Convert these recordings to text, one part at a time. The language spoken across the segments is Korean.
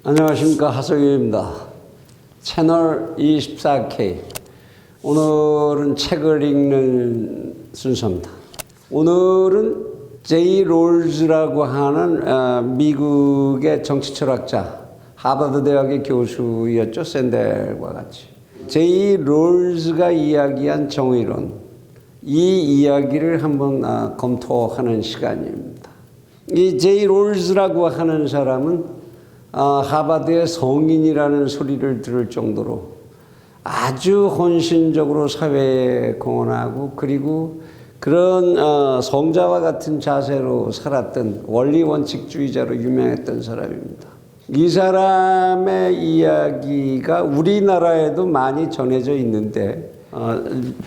안녕하십니까, 하성규입니다. 채널 24K. 오늘은 책을 읽는 순서입니다. 오늘은 제이 롤즈라고 하는 미국의 정치철학자, 하버드 대학의 교수였죠. 샌델과 같이. 제이 롤즈가 이야기한 정의론, 이 이야기를 한번 검토하는 시간입니다. 이 제이 롤즈라고 하는 사람은 하버드의 성인이라는 소리를 들을 정도로 아주 헌신적으로 사회에 공헌하고, 그리고 그런 성자와 같은 자세로 살았던 원리원칙주의자로 유명했던 사람입니다. 이 사람의 이야기가 우리나라에도 많이 전해져 있는데,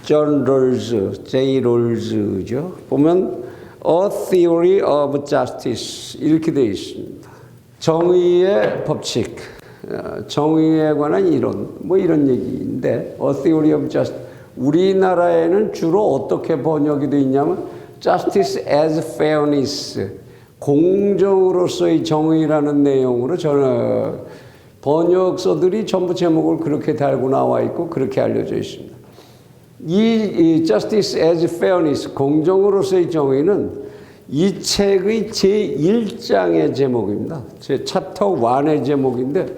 존 롤즈, 제이 롤즈죠. 보면 A Theory of Justice 이렇게 되어 있습니다. 정의의 법칙, 정의에 관한 이론, 뭐 이런 얘기인데, A Theory of Justice. 우리나라에는 주로 어떻게 번역이 되어 있냐면 Justice as Fairness, 공정으로서의 정의라는 내용으로 저는 번역서들이 전부 제목을 그렇게 달고 나와 있고 그렇게 알려져 있습니다. 이 Justice as Fairness, 공정으로서의 정의는 이 책의 제1장의 제목입니다. 제 챕터 1의 제목인데,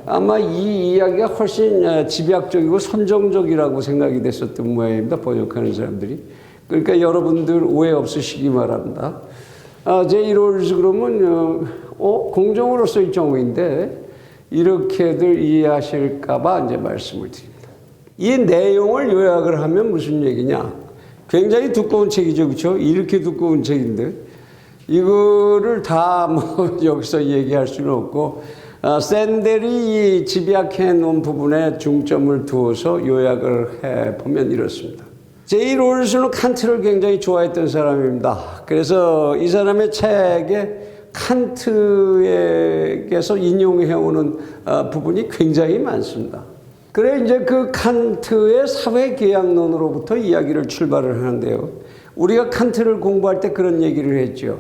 아마 이 이야기가 훨씬 집약적이고 선정적이라고 생각이 됐었던 모양입니다. 번역하는 사람들이. 그러니까 여러분들 오해 없으시기 바랍니다. 제이 롤즈 그러면 공정으로서의 정의인데 이렇게들 이해하실까봐 이제 말씀을 드립니다. 이 내용을 요약을 하면 무슨 얘기냐? 굉장히 두꺼운 책이죠, 그렇죠? 이렇게 두꺼운 책인데 이거를 다 뭐 여기서 얘기할 수는 없고, 샌델이 이 집약해 놓은 부분에 중점을 두어서 요약을 해 보면 이렇습니다. 제이 롤즈는 칸트를 굉장히 좋아했던 사람입니다. 그래서 이 사람의 책에 칸트에게서 인용해오는 부분이 굉장히 많습니다. 그래 이제 그 칸트의 사회계약론으로부터 이야기를 출발을 하는데요. 우리가 칸트를 공부할 때 그런 얘기를 했죠.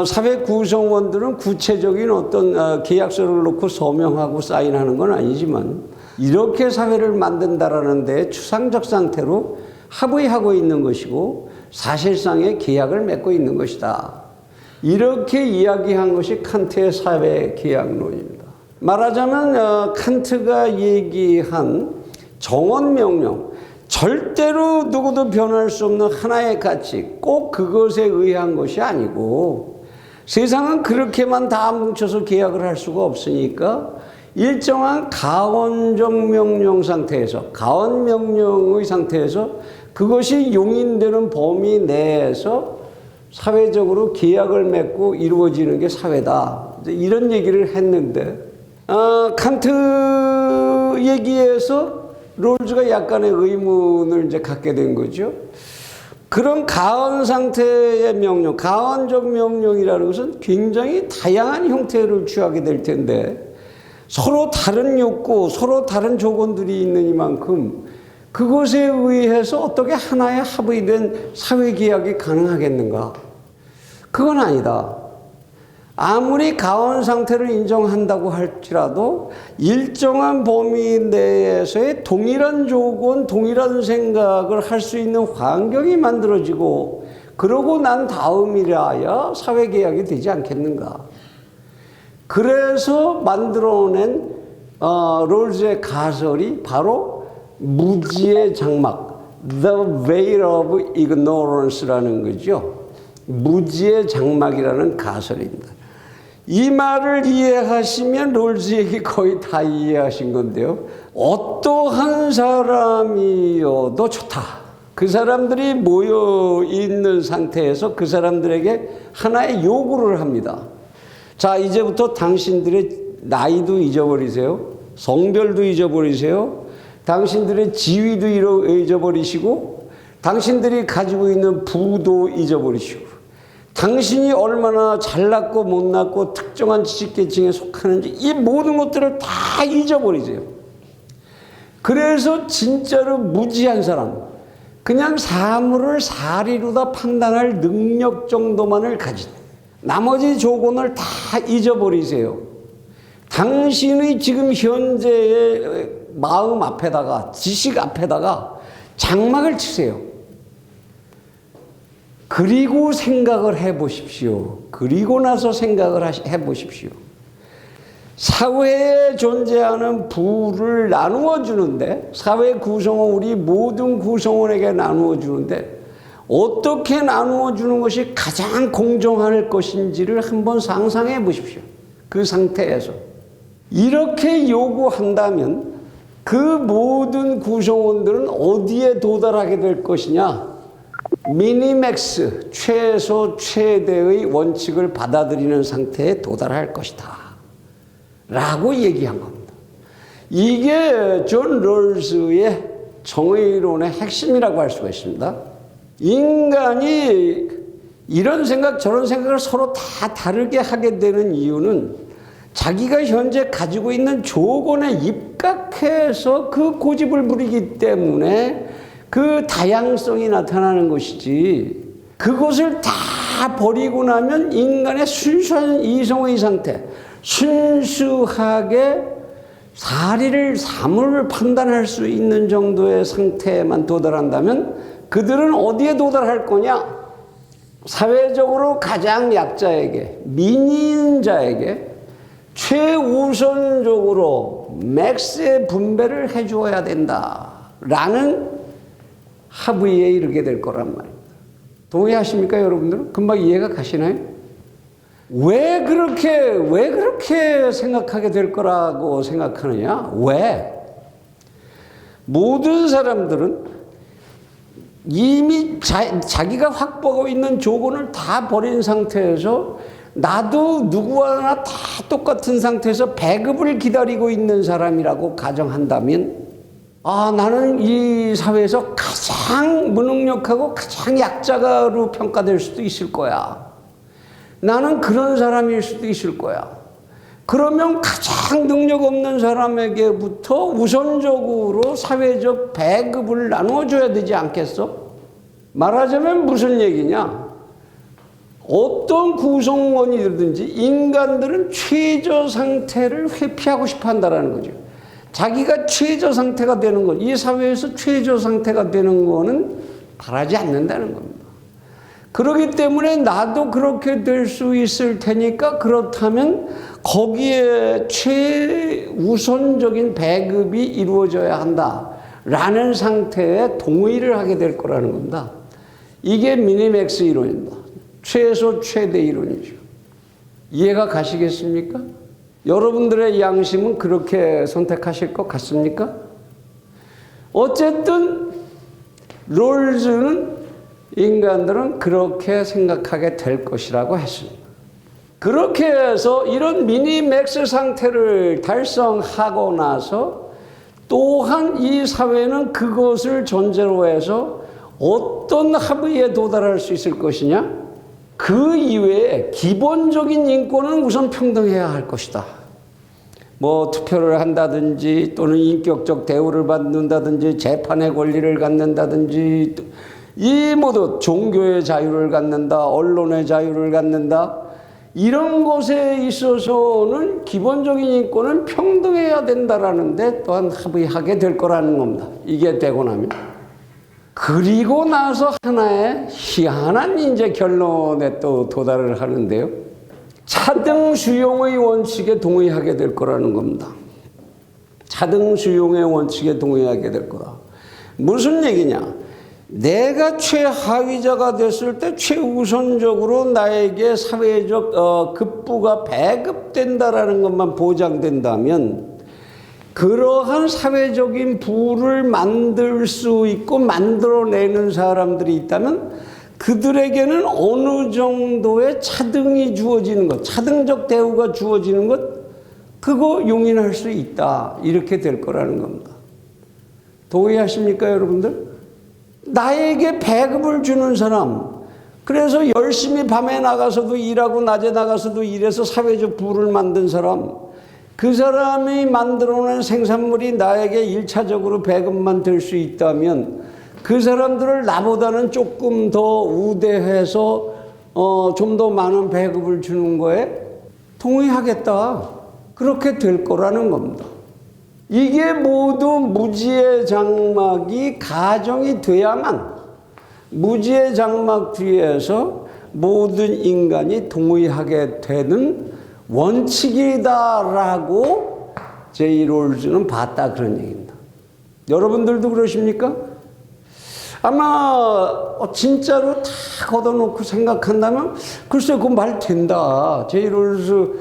사회 구성원들은 구체적인 어떤 계약서를 놓고 서명하고 사인하는 건 아니지만 이렇게 사회를 만든다라는 데 추상적 상태로 합의하고 있는 것이고 사실상의 계약을 맺고 있는 것이다. 이렇게 이야기한 것이 칸트의 사회계약론입니다. 말하자면 칸트가 얘기한 정언명령, 절대로 누구도 변할 수 없는 하나의 가치, 꼭 그것에 의한 것이 아니고, 세상은 그렇게만 다 뭉쳐서 계약을 할 수가 없으니까 일정한 가언적 명령 상태에서, 가언명령의 상태에서 그것이 용인되는 범위 내에서 사회적으로 계약을 맺고 이루어지는 게 사회다. 이런 얘기를 했는데, 칸트 얘기에서 롤즈가 약간의 의문을 이제 갖게 된 거죠. 그런 가언 상태의 명령, 가언적 명령이라는 것은 굉장히 다양한 형태를 취하게 될 텐데, 서로 다른 욕구, 서로 다른 조건들이 있는 이만큼 그것에 의해서 어떻게 하나의 합의된 사회계약이 가능하겠는가? 그건 아니다. 아무리 가언 상태를 인정한다고 할지라도 일정한 범위 내에서의 동일한 조건, 동일한 생각을 할 수 있는 환경이 만들어지고 그러고 난 다음이라야 사회계약이 되지 않겠는가. 그래서 만들어낸 롤즈의 가설이 바로 무지의 장막, The Veil of Ignorance라는 거죠. 무지의 장막이라는 가설입니다. 이 말을 이해하시면 롤즈 얘기 거의 다 이해하신 건데요. 어떠한 사람이어도 좋다. 그 사람들이 모여 있는 상태에서 그 사람들에게 하나의 요구를 합니다. 자, 이제부터 당신들의 나이도 잊어버리세요. 성별도 잊어버리세요. 당신들의 지위도 잊어버리시고, 당신들이 가지고 있는 부도 잊어버리시고, 당신이 얼마나 잘났고 못났고 특정한 지식계층에 속하는지 이 모든 것들을 다 잊어버리세요. 그래서 진짜로 무지한 사람, 그냥 사물을 사리로다 판단할 능력 정도만을 가진, 나머지 조건을 다 잊어버리세요. 당신의 지금 현재의 마음 앞에다가, 지식 앞에다가 장막을 치세요. 그리고 생각을 해보십시오. 그리고 나서 생각을 해보십시오. 사회에 존재하는 부를 나누어 주는데, 사회 구성원, 우리 모든 구성원에게 나누어 주는데, 어떻게 나누어 주는 것이 가장 공정할 것인지를 한번 상상해 보십시오. 그 상태에서. 이렇게 요구한다면 그 모든 구성원들은 어디에 도달하게 될 것이냐? 미니맥스, 최소 최대의 원칙을 받아들이는 상태에 도달할 것이다 라고 얘기한 겁니다. 이게 존 롤스의 정의론의 핵심이라고 할 수가 있습니다. 인간이 이런 생각 저런 생각을 서로 다 다르게 하게 되는 이유는 자기가 현재 가지고 있는 조건에 입각해서 그 고집을 부리기 때문에 그 다양성이 나타나는 것이지, 그것을 다 버리고 나면 인간의 순수한 이성의 상태, 순수하게 사물을 판단할 수 있는 정도의 상태에만 도달한다면 그들은 어디에 도달할 거냐? 사회적으로 가장 약자에게, 민인자에게 최우선적으로 맥스의 분배를 해주어야 된다라는 합의에 이르게 될 거란 말입니다. 동의하십니까, 여러분들? 금방 이해가 가시나요? 왜 그렇게 생각하게 될 거라고 생각하느냐? 왜? 모든 사람들은 이미 자기가 확보하고 있는 조건을 다 버린 상태에서, 나도 누구와나 다 똑같은 상태에서 배급을 기다리고 있는 사람이라고 가정한다면, 나는 이 사회에서 가장 무능력하고 가장 약자가로 평가될 수도 있을 거야. 나는 그런 사람일 수도 있을 거야. 그러면 가장 능력 없는 사람에게부터 우선적으로 사회적 배급을 나눠줘야 되지 않겠어? 말하자면 무슨 얘기냐? 어떤 구성원이든지 인간들은 최저 상태를 회피하고 싶어 한다는 거죠. 자기가 최저 상태가 되는 것, 이 사회에서 최저 상태가 되는 거는 바라지 않는다는 겁니다. 그렇기 때문에 나도 그렇게 될 수 있을 테니까, 그렇다면 거기에 최우선적인 배급이 이루어져야 한다라는 상태에 동의를 하게 될 거라는 겁니다. 이게 미니맥스 이론입니다. 최소 최대 이론이죠. 이해가 가시겠습니까? 여러분들의 양심은 그렇게 선택하실 것 같습니까? 어쨌든 롤즈는 인간들은 그렇게 생각하게 될 것이라고 했습니다. 그렇게 해서 이런 미니맥스 상태를 달성하고 나서 또한 이 사회는 그것을 전제로 해서 어떤 합의에 도달할 수 있을 것이냐? 그 이외에 기본적인 인권은 우선 평등해야 할 것이다. 뭐 투표를 한다든지, 또는 인격적 대우를 받는다든지, 재판의 권리를 갖는다든지, 이 모두 종교의 자유를 갖는다, 언론의 자유를 갖는다, 이런 것에 있어서는 기본적인 인권은 평등해야 된다라는 데 또한 합의하게 될 거라는 겁니다. 이게 되고 나면. 그리고 나서 하나의 희한한 이제 결론에 또 도달을 하는데요. 차등 수용의 원칙에 동의하게 될 거라는 겁니다. 차등 수용의 원칙에 동의하게 될 거다. 무슨 얘기냐? 내가 최하위자가 됐을 때 최우선적으로 나에게 사회적 급부가 배급된다라는 것만 보장된다면, 그러한 사회적인 부를 만들 수 있고 만들어내는 사람들이 있다면 그들에게는 어느 정도의 차등이 주어지는 것, 차등적 대우가 주어지는 것, 그거 용인할 수 있다. 이렇게 될 거라는 겁니다. 동의하십니까, 여러분들? 나에게 배급을 주는 사람, 그래서 열심히 밤에 나가서도 일하고 낮에 나가서도 일해서 사회적 부를 만든 사람, 그 사람이 만들어낸 생산물이 나에게 1차적으로 배급만 될 수 있다면 그 사람들을 나보다는 조금 더 우대해서 좀 더 많은 배급을 주는 거에 동의하겠다. 그렇게 될 거라는 겁니다. 이게 모두 무지의 장막이 가정이 돼야만 무지의 장막 뒤에서 모든 인간이 동의하게 되는 원칙이다라고 제이 롤즈는 봤다 그런 얘기입니다. 여러분들도 그러십니까? 아마 진짜로 다 걷어놓고 생각한다면 글쎄 그 말 된다. 제이 롤즈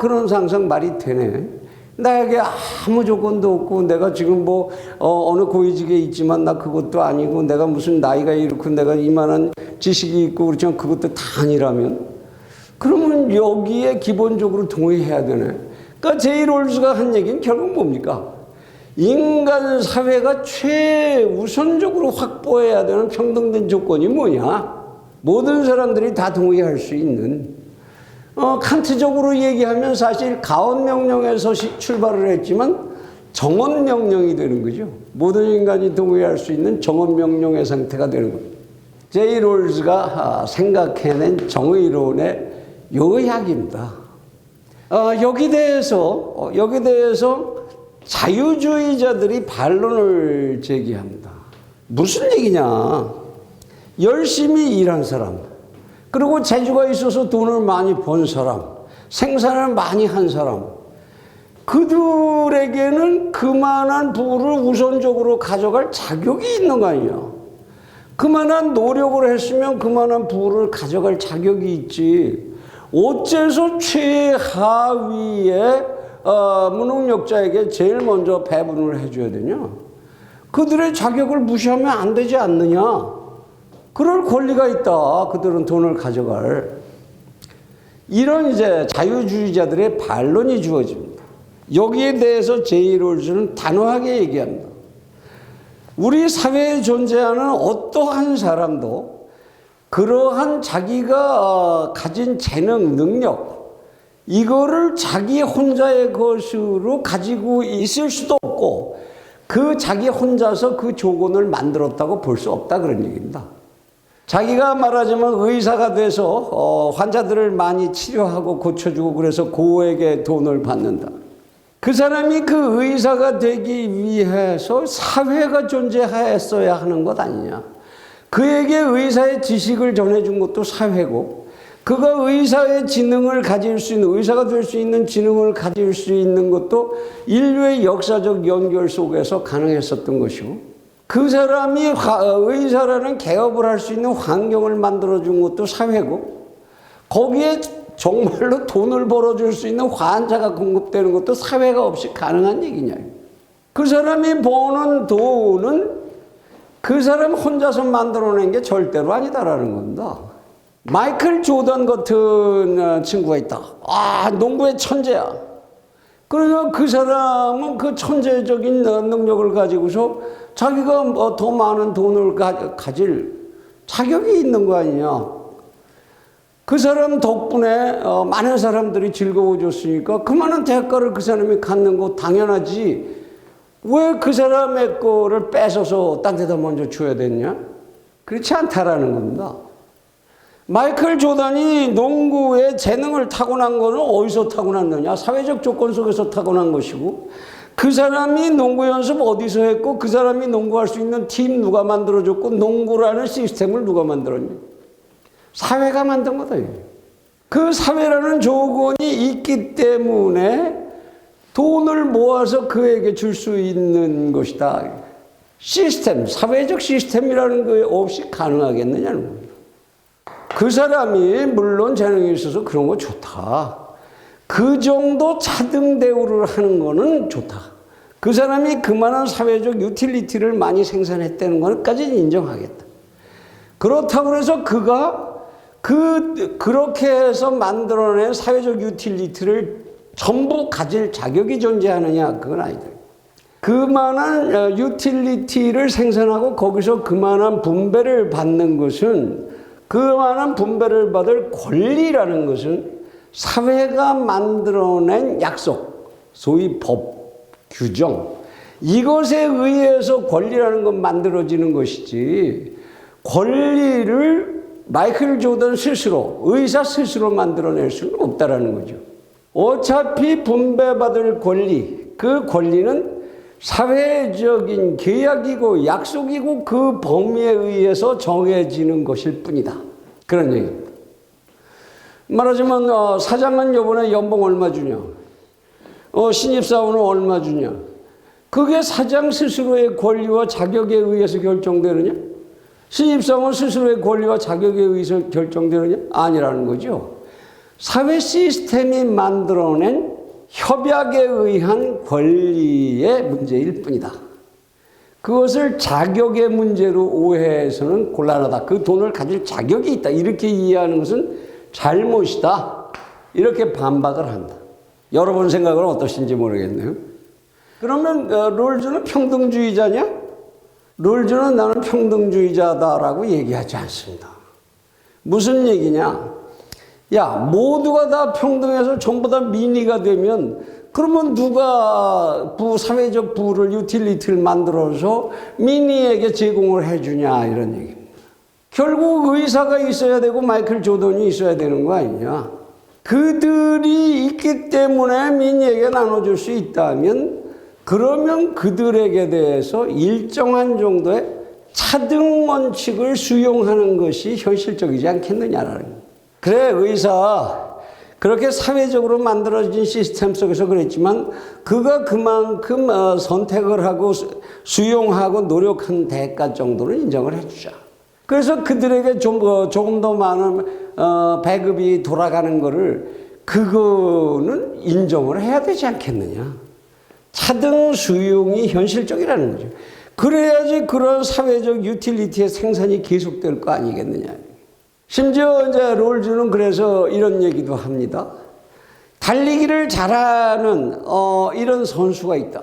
그런 상상 말이 되네. 나에게 아무 조건도 없고 내가 지금 뭐 어느 고위직에 있지만 나 그것도 아니고 내가 무슨 나이가 이렇고 내가 이만한 지식이 있고 그렇지만 그것도 다 아니라면 그러면 여기에 기본적으로 동의해야 되네. 그러니까 제이 롤즈가 한 얘기는 결국 뭡니까? 인간 사회가 최우선적으로 확보해야 되는 평등된 조건이 뭐냐? 모든 사람들이 다 동의할 수 있는 칸트적으로 얘기하면 사실 가언명령에서 출발을 했지만 정언명령이 되는 거죠. 모든 인간이 동의할 수 있는 정언명령의 상태가 되는 거죠. 제이 롤즈가 생각해낸 정의론의 요약입니다. 여기 대해서 자유주의자들이 반론을 제기합니다. 무슨 얘기냐? 열심히 일한 사람, 그리고 재주가 있어서 돈을 많이 번 사람, 생산을 많이 한 사람, 그들에게는 그만한 부를 우선적으로 가져갈 자격이 있는 거 아니냐. 그만한 노력을 했으면 그만한 부를 가져갈 자격이 있지. 어째서 최하위의 무능력자에게 제일 먼저 배분을 해줘야 되냐? 그들의 자격을 무시하면 안 되지 않느냐? 그럴 권리가 있다. 그들은 돈을 가져갈. 이런 이제 자유주의자들의 반론이 주어집니다. 여기에 대해서 제이 롤즈는 단호하게 얘기합니다. 우리 사회에 존재하는 어떠한 사람도 그러한 자기가 가진 재능, 능력, 이거를 자기 혼자의 것으로 가지고 있을 수도 없고 그 자기 혼자서 그 조건을 만들었다고 볼 수 없다 그런 얘기입니다. 자기가 말하자면 의사가 돼서 환자들을 많이 치료하고 고쳐주고 그래서 고액의 돈을 받는다. 그 사람이 그 의사가 되기 위해서 사회가 존재했어야 하는 것 아니냐. 그에게 의사의 지식을 전해준 것도 사회고 그가 의사의 지능을 가질 수 있는, 의사가 될 수 있는 지능을 가질 수 있는 것도 인류의 역사적 연결 속에서 가능했었던 것이고 그 사람이 의사라는 개업을 할 수 있는 환경을 만들어준 것도 사회고 거기에 정말로 돈을 벌어줄 수 있는 환자가 공급되는 것도 사회가 없이 가능한 얘기냐. 그 사람이 버는 돈은 그 사람 혼자서 만들어낸 게 절대로 아니다라는 겁니다. 마이클 조던 같은 친구가 있다. 농구의 천재야. 그러면 그 사람은 그 천재적인 능력을 가지고서 자기가 더 많은 돈을 가질 자격이 있는 거 아니냐. 그 사람 덕분에 많은 사람들이 즐거워졌으니까 그만한 대가를 그 사람이 갖는 거 당연하지. 왜 그 사람의 거를 뺏어서 딴 데다 먼저 줘야 되냐? 그렇지 않다라는 겁니다. 마이클 조던이 농구의 재능을 타고난 거는 어디서 타고났느냐? 사회적 조건 속에서 타고난 것이고 그 사람이 농구 연습 어디서 했고 그 사람이 농구할 수 있는 팀 누가 만들어줬고 농구라는 시스템을 누가 만들었냐? 사회가 만든 거다. 그 사회라는 조건이 있기 때문에 돈을 모아서 그에게 줄 수 있는 것이다. 시스템, 사회적 시스템이라는 게 없이 가능하겠느냐는 겁니다. 그 사람이 물론 재능이 있어서 그런 거 좋다. 그 정도 차등 대우를 하는 거는 좋다. 그 사람이 그만한 사회적 유틸리티를 많이 생산했다는 것까지는 인정하겠다. 그렇다고 해서 그가 그렇게 해서 만들어낸 사회적 유틸리티를 전부 가질 자격이 존재하느냐? 그건 아니다. 그만한 유틸리티를 생산하고 거기서 그만한 분배를 받는 것은 그만한 분배를 받을 권리라는 것은 사회가 만들어낸 약속, 소위 법, 규정, 이것에 의해서 권리라는 건 만들어지는 것이지 권리를 마이클 조던 스스로, 의사 스스로 만들어낼 수는 없다라는 거죠. 어차피 분배받을 권리, 그 권리는 사회적인 계약이고 약속이고 그 범위에 의해서 정해지는 것일 뿐이다. 그런 얘기입니다. 말하자면 사장은 이번에 연봉 얼마 주냐? 신입사원은 얼마 주냐? 그게 사장 스스로의 권리와 자격에 의해서 결정되느냐? 신입사원 스스로의 권리와 자격에 의해서 결정되느냐? 아니라는 거죠. 사회 시스템이 만들어낸 협약에 의한 권리의 문제일 뿐이다. 그것을 자격의 문제로 오해해서는 곤란하다. 그 돈을 가질 자격이 있다. 이렇게 이해하는 것은 잘못이다. 이렇게 반박을 한다. 여러분 생각은 어떠신지 모르겠네요. 그러면 롤즈는 평등주의자냐? 롤즈는 나는 평등주의자다라고 얘기하지 않습니다. 무슨 얘기냐? 야, 모두가 다 평등해서 전부 다 민의가 되면 그러면 누가 사회적 부를 유틸리티를 만들어서 민의에게 제공을 해주냐 이런 얘기입니다. 결국 의사가 있어야 되고 마이클 조던이 있어야 되는 거 아니냐. 그들이 있기 때문에 민의에게 나눠줄 수 있다면 그러면 그들에게 대해서 일정한 정도의 차등 원칙을 수용하는 것이 현실적이지 않겠느냐라는 거예요. 그래, 의사 그렇게 사회적으로 만들어진 시스템 속에서 그랬지만 그가 그만큼 선택을 하고 수용하고 노력한 대가 정도는 인정을 해주자. 그래서 그들에게 조금 더 많은 배급이 돌아가는 거를 그거는 인정을 해야 되지 않겠느냐. 차등 수용이 현실적이라는 거죠. 그래야지 그런 사회적 유틸리티의 생산이 계속될 거 아니겠느냐. 심지어 이제 롤즈는 그래서 이런 얘기도 합니다. 달리기를 잘하는 이런 선수가 있다.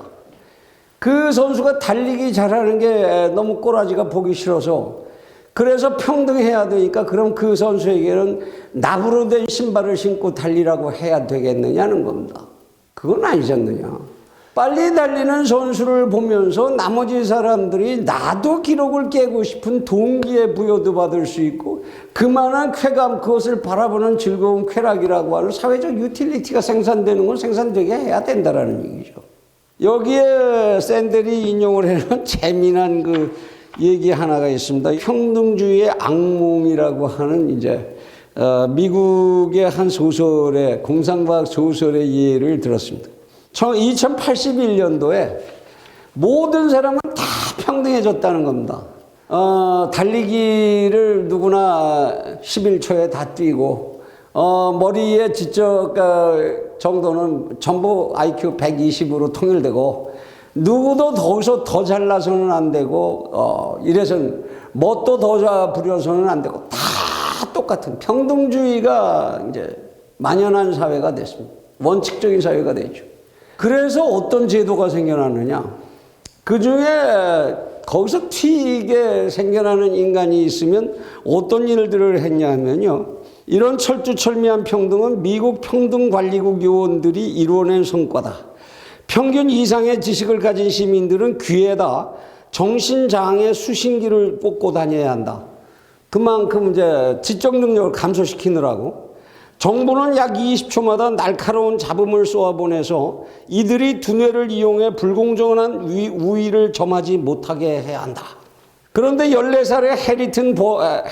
그 선수가 달리기 잘하는 게 너무 꼬라지가 보기 싫어서 그래서 평등해야 되니까 그럼 그 선수에게는 납으로 된 신발을 신고 달리라고 해야 되겠느냐는 겁니다. 그건 아니지 않느냐. 빨리 달리는 선수를 보면서 나머지 사람들이 나도 기록을 깨고 싶은 동기의 부여도 받을 수 있고 그만한 쾌감, 그것을 바라보는 즐거운 쾌락이라고 하는 사회적 유틸리티가 생산되는 건 생산되게 해야 된다라는 얘기죠. 여기에 샌델이 인용을 해놓은 재미난 그 얘기 하나가 있습니다. 평등주의의 악몽이라고 하는 이제 미국의 한 소설의 공상과학 소설의 예를 들었습니다. 2081년도에 모든 사람은 다 평등해졌다는 겁니다. 달리기를 누구나 11초에 다 뛰고 머리의 지적 정도는 전부 IQ 120으로 통일되고 누구도 더워서 더 잘나서는 안 되고 이래서는 뭣도 더 부려서는 안 되고 다 똑같은 평등주의가 이제 만연한 사회가 됐습니다. 원칙적인 사회가 되죠. 그래서 어떤 제도가 생겨나느냐. 그중에 거기서 튀게 생겨나는 인간이 있으면 어떤 일들을 했냐 하면요. 이런 철두철미한 평등은 미국 평등관리국 요원들이 이루어낸 성과다. 평균 이상의 지식을 가진 시민들은 귀에다 정신장애 수신기를 꽂고 다녀야 한다. 그만큼 이제 지적 능력을 감소시키느라고 정부는 약 20초마다 날카로운 잡음을 쏘아보내서 이들이 두뇌를 이용해 불공정한 우위를 점하지 못하게 해야 한다. 그런데 14살의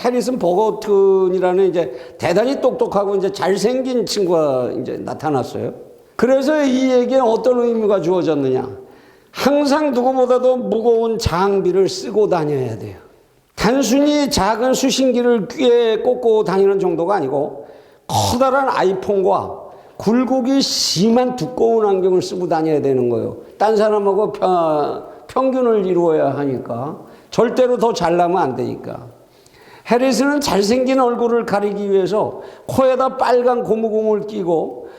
해리슨 버거튼이라는 이제 대단히 똑똑하고 이제 잘생긴 친구가 이제 나타났어요. 그래서 이 얘기에 어떤 의미가 주어졌느냐. 항상 누구보다도 무거운 장비를 쓰고 다녀야 돼요. 단순히 작은 수신기를 귀에 꽂고 다니는 정도가 아니고 커다란 아이폰과 굴곡이 심한 두꺼운 안경을 쓰고 다녀야 되는 거예요. 딴 사람하고 평균을 이루어야 하니까. 절대로 더 잘나면 안 되니까. 해리슨은 잘생긴 얼굴을 가리기 위해서 코에다 빨간 고무공을 끼고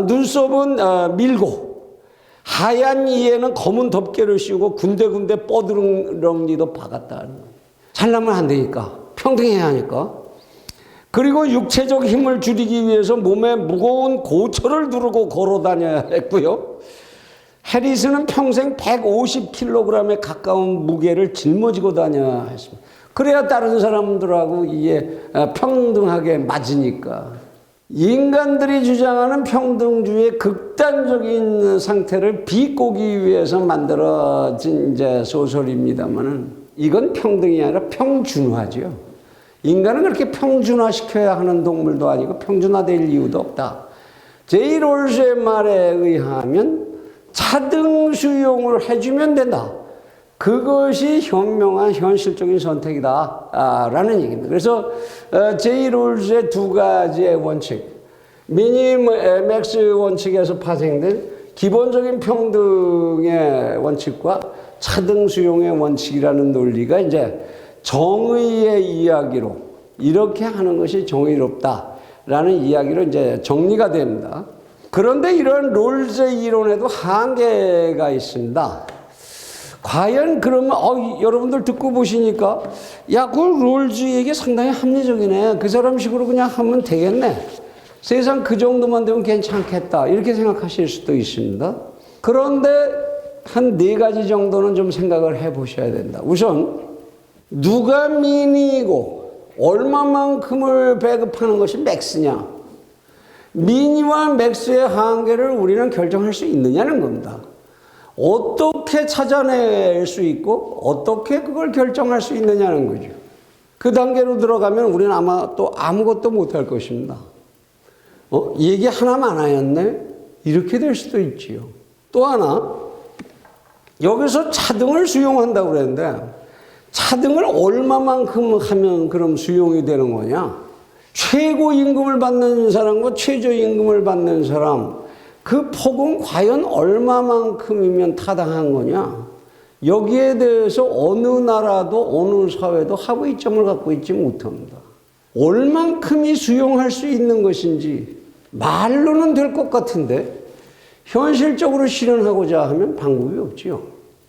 눈썹은 밀고 하얀 이에는 검은 덮개를 씌우고 군데군데 뻐드렁니도 박았다. 잘나면 안 되니까. 평등해야 하니까. 그리고 육체적 힘을 줄이기 위해서 몸에 무거운 고철을 두르고 걸어 다녀야 했고요. 해리슨은 평생 150kg에 가까운 무게를 짊어지고 다녀야 했습니다. 그래야 다른 사람들하고 이게 평등하게 맞으니까. 인간들이 주장하는 평등주의의 극단적인 상태를 비꼬기 위해서 만들어진 이제 소설입니다만은 이건 평등이 아니라 평준화죠. 인간은 그렇게 평준화시켜야 하는 동물도 아니고 평준화될 이유도 없다. 제이 롤스의 말에 의하면 차등 수용을 해주면 된다. 그것이 현명한 현실적인 선택이다 라는 얘기입니다. 그래서 제이 롤스의 두 가지의 원칙, 미니맥스 원칙에서 파생된 기본적인 평등의 원칙과 차등 수용의 원칙이라는 논리가 이제 정의의 이야기로 이렇게 하는 것이 정의롭다라는 이야기로 이제 정리가 됩니다. 그런데 이런 롤스의 이론에도 한계가 있습니다. 과연 그러면 여러분들 듣고 보시니까 야, 그 롤즈 얘기 상당히 합리적이네. 그 사람식으로 그냥 하면 되겠네. 세상 그 정도만 되면 괜찮겠다. 이렇게 생각하실 수도 있습니다. 그런데 한 4가지 정도는 좀 생각을 해 보셔야 된다. 우선 누가 미니이고 얼마만큼을 배급하는 것이 맥스냐. 미니와 맥스의 한계를 우리는 결정할 수 있느냐는 겁니다. 어떻게 찾아낼 수 있고 어떻게 그걸 결정할 수 있느냐는 거죠. 그 단계로 들어가면 우리는 아마 또 아무것도 못할 것입니다. 얘기 하나만 하였네? 이렇게 될 수도 있지요. 또 하나, 여기서 차등을 수용한다고 그랬는데 차등을 얼마만큼 하면 그럼 수용이 되는 거냐? 최고임금을 받는 사람과 최저임금을 받는 사람, 그 폭은 과연 얼마만큼이면 타당한 거냐? 여기에 대해서 어느 나라도 어느 사회도 합의점을 갖고 있지 못합니다. 얼만큼이 수용할 수 있는 것인지 말로는 될 것 같은데 현실적으로 실현하고자 하면 방법이 없지요.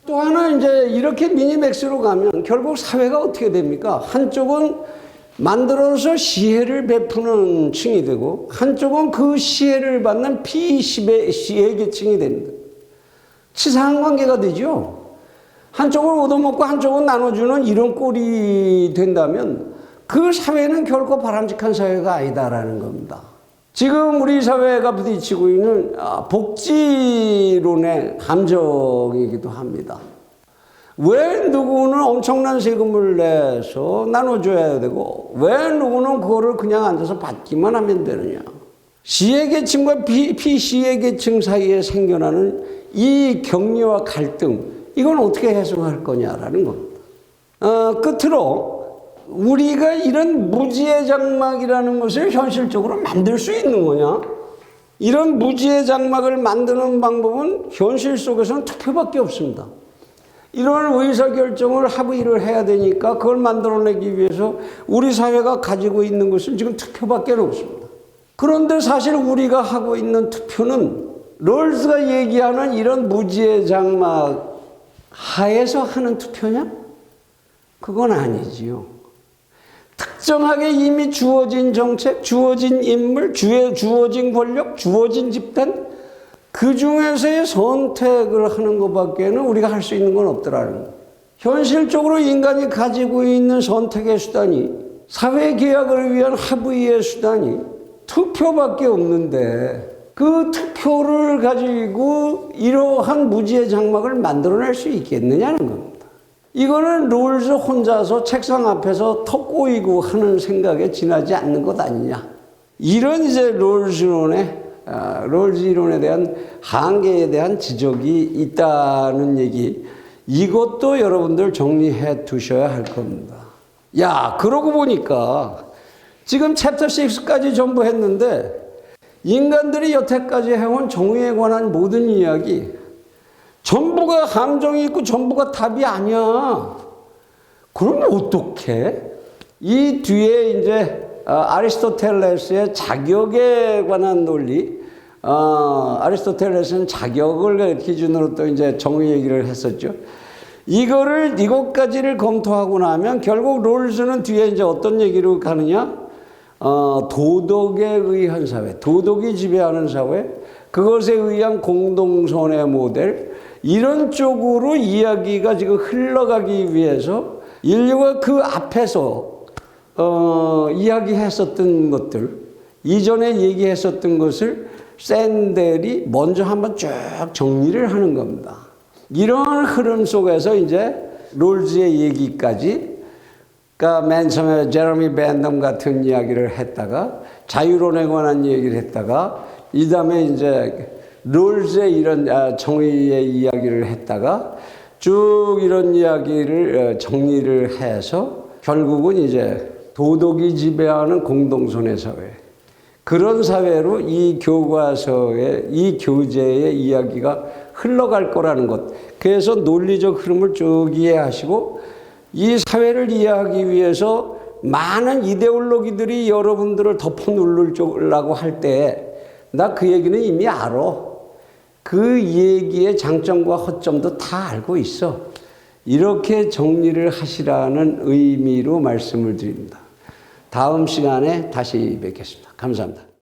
또 하나 이제 이렇게 미니맥스로 가면 결국 사회가 어떻게 됩니까? 한쪽은 만들어서 시혜를 베푸는 층이 되고 한쪽은 그 시혜를 받는 피시혜계층이 됩니다. 치사한 관계가 되죠. 한쪽을 얻어먹고 한쪽은 나눠주는 이런 꼴이 된다면 그 사회는 결코 바람직한 사회가 아니다라는 겁니다. 지금 우리 사회가 부딪히고 있는 복지론의 함정이기도 합니다. 왜 누구는 엄청난 세금을 내서 나눠줘야 되고 왜 누구는 그거를 그냥 앉아서 받기만 하면 되느냐. 시혜계층과 피시혜계층 사이에 생겨나는 이 격리와 갈등, 이건 어떻게 해소할 거냐라는 겁니다. 끝으로 우리가 이런 무지의 장막이라는 것을 현실적으로 만들 수 있는 거냐? 이런 무지의 장막을 만드는 방법은 현실 속에서는 투표밖에 없습니다. 이런 의사결정을 합의를 해야 되니까 그걸 만들어내기 위해서 우리 사회가 가지고 있는 것은 지금 투표밖에 없습니다. 그런데 사실 우리가 하고 있는 투표는 롤스가 얘기하는 이런 무지의 장막 하에서 하는 투표냐? 그건 아니지요. 특정하게 이미 주어진 정책, 주어진 인물, 주어진 권력, 주어진 집단, 그 중에서의 선택을 하는 것밖에는 우리가 할 수 있는 건 없더라는 거예요. 현실적으로 인간이 가지고 있는 선택의 수단이, 사회계약을 위한 합의의 수단이 투표밖에 없는데 그 투표를 가지고 이러한 무지의 장막을 만들어낼 수 있겠느냐는 겁니다. 이거는 롤스 혼자서 책상 앞에서 턱 꼬이고 하는 생각에 지나지 않는 것 아니냐. 이런 이제 롤스 이론에 대한 한계에 대한 지적이 있다는 얘기, 이것도 여러분들 정리해 두셔야 할 겁니다. 야, 그러고 보니까 지금 챕터 6까지 전부 했는데 인간들이 여태까지 해온 정의에 관한 모든 이야기 전부가 함정이 있고 전부가 답이 아니야. 그럼 어떡해? 이 뒤에 이제 아리스토텔레스의 자격에 관한 논리, 아리스토텔레스는 자격을 기준으로 또 이제 정의 얘기를 했었죠. 이것까지를 검토하고 나면 결국 롤스는 뒤에 이제 어떤 얘기로 가느냐? 도덕에 의한 사회, 도덕이 지배하는 사회, 그것에 의한 공동선의 모델, 이런 쪽으로 이야기가 지금 흘러가기 위해서 인류가 그 앞에서 이야기했었던 것들, 이전에 얘기했었던 것을 샌델이 먼저 한번 쭉 정리를 하는 겁니다. 이런 흐름 속에서 이제 롤즈의 얘기까지, 그러니까 맨 처음에 제러미 벤덤 같은 이야기를 했다가 자유론에 관한 얘기를 했다가 이 다음에 이제 롤즈의 이런 정의의 이야기를 했다가 쭉 이런 이야기를 정리를 해서 결국은 이제 도덕이 지배하는 공동선의 사회, 그런 사회로 이 교과서의 이 교재의 이야기가 흘러갈 거라는 것. 그래서 논리적 흐름을 쭉 이해하시고 이 사회를 이해하기 위해서 많은 이데올로기들이 여러분들을 덮어 누르려고 할 때 나 그 얘기는 이미 알아. 그 얘기의 장점과 허점도 다 알고 있어. 이렇게 정리를 하시라는 의미로 말씀을 드립니다. 다음 시간에 다시 뵙겠습니다. 감사합니다.